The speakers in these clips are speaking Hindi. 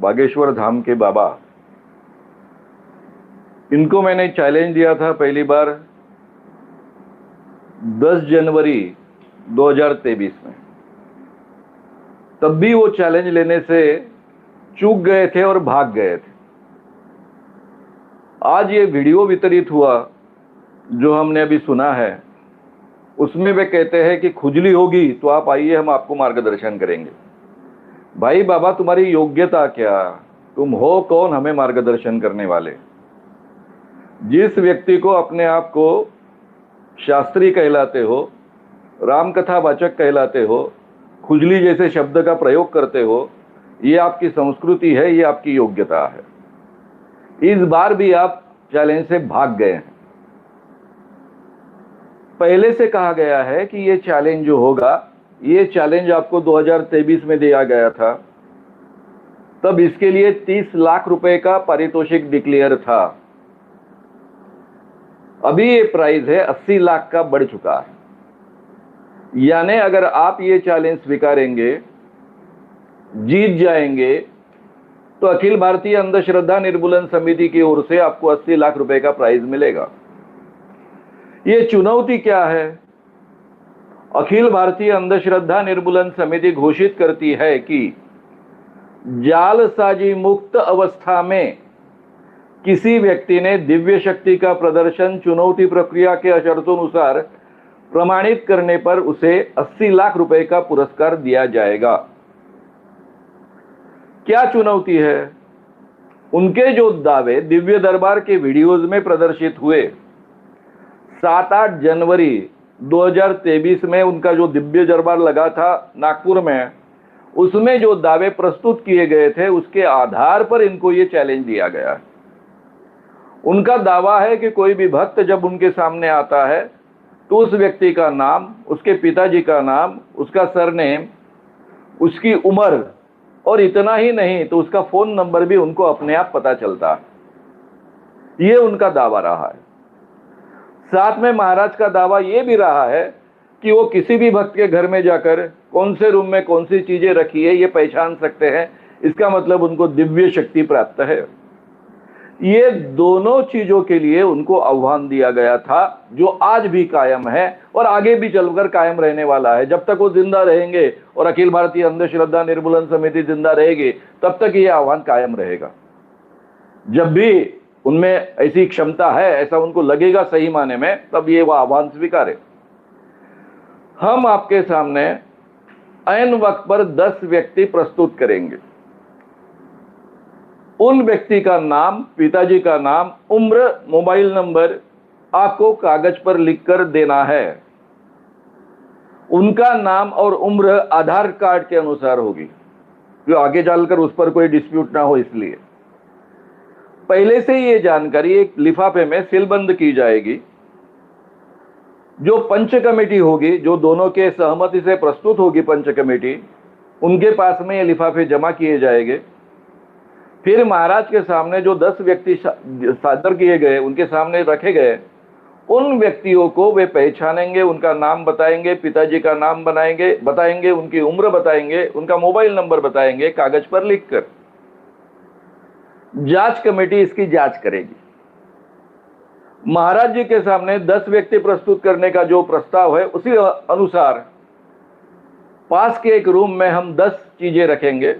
बागेश्वर धाम के बाबा, इनको मैंने चैलेंज दिया था पहली बार 10 जनवरी 2023 में। तब भी वो चैलेंज लेने से चूक गए थे और भाग गए थे। आज ये वीडियो वितरित हुआ जो हमने अभी सुना है, उसमें वे कहते हैं कि खुजली होगी तो आप आइए, हम आपको मार्गदर्शन करेंगे। भाई बाबा, तुम्हारी योग्यता क्या? तुम हो कौन हमें मार्गदर्शन करने वाले? जिस व्यक्ति को अपने आप को शास्त्री कहलाते हो, रामकथा वाचक कहलाते हो, खुजली जैसे शब्द का प्रयोग करते हो, ये आपकी संस्कृति है, ये आपकी योग्यता है। इस बार भी आप चैलेंज से भाग गए हैं। पहले से कहा गया है कि ये चैलेंज जो होगा, ये चैलेंज आपको 2023 में दिया गया था। तब इसके लिए 30 लाख रुपए का पारितोषिक डिक्लेयर था। अभी ये प्राइस है 80 लाख का बढ़ चुका है। यानी अगर आप ये चैलेंज स्वीकारेंगे, जीत जाएंगे, तो अखिल भारतीय अंधश्रद्धा निर्मूलन समिति की ओर से आपको 80 लाख रुपए का प्राइज मिलेगा। ये चुनौती क्या है? अखिल भारतीय अंधश्रद्धा निर्मूलन समिति घोषित करती है कि जालसाजी मुक्त अवस्था में किसी व्यक्ति ने दिव्य शक्ति का प्रदर्शन चुनौती प्रक्रिया के शर्तों प्रमाणित करने पर उसे 80 लाख रुपए का पुरस्कार दिया जाएगा। क्या चुनौती है? उनके जो दावे दिव्य दरबार के वीडियोज में प्रदर्शित हुए, 7-8 जनवरी 2023 में उनका जो दिव्य दरबार लगा था नागपुर में, उसमें जो दावे प्रस्तुत किए गए थे, उसके आधार पर इनको ये चैलेंज दिया गया है। उनका दावा है कि कोई भी भक्त जब उनके सामने आता है तो उस व्यक्ति का नाम, उसके पिताजी का नाम, उसका सरनेम, उसकी उम्र और इतना ही नहीं तो उसका फोन नंबर भी उनको अपने आप पता चलता है। ये उनका दावा रहा है। साथ में महाराज का दावा ये भी रहा है कि वो किसी भी भक्त के घर में जाकर कौन से रूम में कौन सी चीजें रखी है ये पहचान सकते हैं। इसका मतलब उनको दिव्य शक्ति प्राप्त है। ये दोनों चीजों के लिए उनको आह्वान दिया गया था, जो आज भी कायम है और आगे भी चलकर कायम रहने वाला है। जब तक वो जिंदा रहेंगे और अखिल भारतीय अंधश्रद्धा निर्मूलन समिति जिंदा रहेगी, तब तक ये आह्वान कायम रहेगा। जब भी उनमें ऐसी क्षमता है, ऐसा उनको लगेगा सही माने में, तब ये वो आह्वान स्वीकारे। हम आपके सामने ऐन वक्त पर 10 व्यक्ति प्रस्तुत करेंगे। उन व्यक्ति का नाम, पिताजी का नाम, उम्र, मोबाइल नंबर आपको कागज पर लिखकर देना है। उनका नाम और उम्र आधार कार्ड के अनुसार होगी, जो आगे चलकर उस पर कोई डिस्प्यूट ना हो। इसलिए पहले से ये जानकारी एक लिफाफे में सीलबंद की जाएगी। जो पंच कमेटी होगी, जो दोनों के सहमति से प्रस्तुत होगी पंच कमेटी, उनके पास में ये लिफाफे जमा किए जाएंगे। फिर महाराज के सामने जो 10 व्यक्ति सादर किए गए, उनके सामने रखे गए, उन व्यक्तियों को वे पहचानेंगे, उनका नाम बताएंगे, पिताजी का नाम बताएंगे, उनकी उम्र बताएंगे, उनका मोबाइल नंबर बताएंगे, कागज पर लिखकर। जांच कमेटी इसकी जांच करेगी। महाराज जी के सामने 10 व्यक्ति प्रस्तुत करने का जो प्रस्ताव है, उसी अनुसार पास के एक रूम में हम 10 चीजें रखेंगे।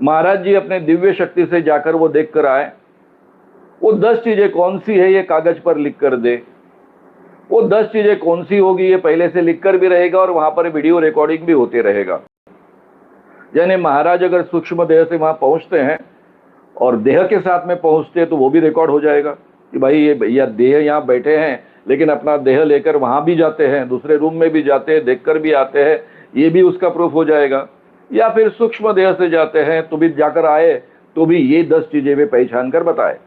महाराज जी अपने दिव्य शक्ति से जाकर वो देख कर आए, वो 10 चीजें कौन सी है ये कागज पर लिख कर दे। वो 10 चीजें कौन सी होगी ये पहले से लिख कर भी रहेगा और वहां पर वीडियो रिकॉर्डिंग भी होते रहेगा। यानी महाराज अगर सूक्ष्म देह से वहां पहुंचते हैं और देह के साथ में पहुंचते हैं तो वो भी रिकॉर्ड हो जाएगा कि भाई ये भैया देह यहाँ बैठे हैं, लेकिन अपना देह लेकर वहां भी जाते हैं, दूसरे रूम में भी जाते हैं, देखकर भी आते हैं, ये भी उसका प्रूफ हो जाएगा। या फिर सूक्ष्म देह से जाते हैं तो भी जाकर आए तो भी ये 10 चीजें वे पहचान कर बताए।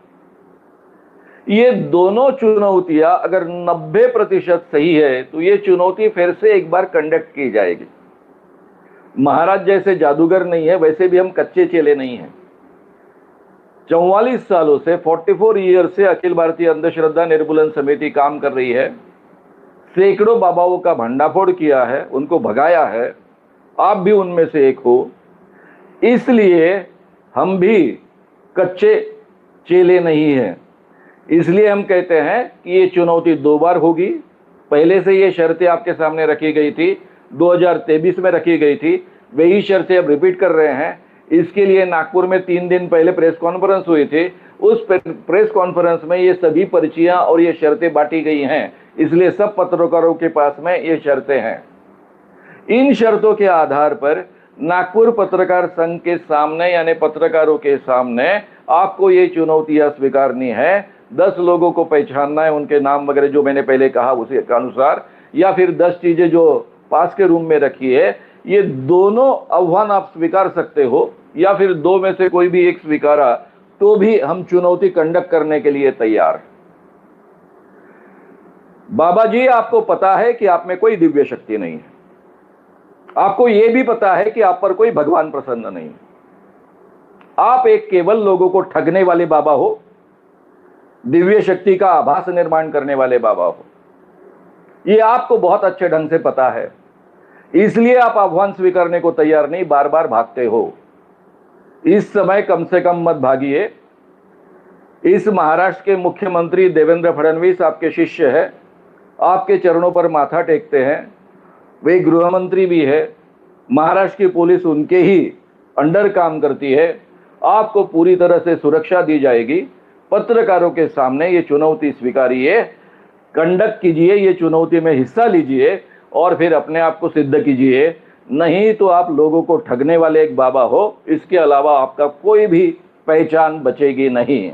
ये दोनों चुनौतियां अगर 90% सही है तो ये चुनौती फिर से एक बार कंडक्ट की जाएगी। महाराज जैसे जादूगर नहीं है, वैसे भी हम कच्चे चेले नहीं हैं। 44 सालों से 44 ईयर से अखिल भारतीय अंधश्रद्धा निर्मूलन समिति काम कर रही है। सैकड़ों बाबाओं का भंडाफोड़ किया है, उनको भगाया है। आप भी उनमें से एक हो। इसलिए हम भी कच्चे चेले नहीं हैं। इसलिए हम कहते हैं कि ये चुनौती 2 बार होगी। पहले से ये शर्तें आपके सामने रखी गई थी, 2023 में रखी गई थी, वही शर्तें अब रिपीट कर रहे हैं। इसके लिए नागपुर में 3 दिन पहले प्रेस कॉन्फ्रेंस हुई थी। उस प्रेस कॉन्फ्रेंस में ये सभी पर्चियां और ये शर्तें बांटी गई हैं, इसलिए सब पत्रकारों के पास में ये शर्तें हैं। इन शर्तों के आधार पर नागपुर पत्रकार संघ के सामने यानी पत्रकारों के सामने आपको ये चुनौतियां स्वीकारनी है। 10 लोगों को पहचानना है, उनके नाम वगैरह जो मैंने पहले कहा उसी के अनुसार, या फिर 10 चीजें जो पास के रूम में रखी है। ये दोनों आह्वान आप स्वीकार सकते हो, या फिर 2 में से कोई भी एक स्वीकारा तो भी हम चुनौती कंडक्ट करने के लिए तैयार। बाबा जी, आपको पता है कि आप में कोई दिव्य शक्ति नहीं है। आपको यह भी पता है कि आप पर कोई भगवान प्रसन्न नहीं। आप एक केवल लोगों को ठगने वाले बाबा हो, दिव्य शक्ति का आभास निर्माण करने वाले बाबा हो। यह आपको बहुत अच्छे ढंग से पता है, इसलिए आप आह्वान स्वीकारने को तैयार नहीं, बार बार भागते हो। इस समय कम से कम मत भागिए। इस महाराष्ट्र के मुख्यमंत्री देवेंद्र फडणवीस आपके शिष्य है, आपके चरणों पर माथा टेकते हैं। वे गृह मंत्री भी है, महाराष्ट्र की पुलिस उनके ही अंडर काम करती है। आपको पूरी तरह से सुरक्षा दी जाएगी। पत्रकारों के सामने ये चुनौती स्वीकारिए, कंडक्ट कीजिए, ये चुनौती में हिस्सा लीजिए और फिर अपने आप को सिद्ध कीजिए। नहीं तो आप लोगों को ठगने वाले एक बाबा हो, इसके अलावा आपका कोई भी पहचान बचेगी नहीं।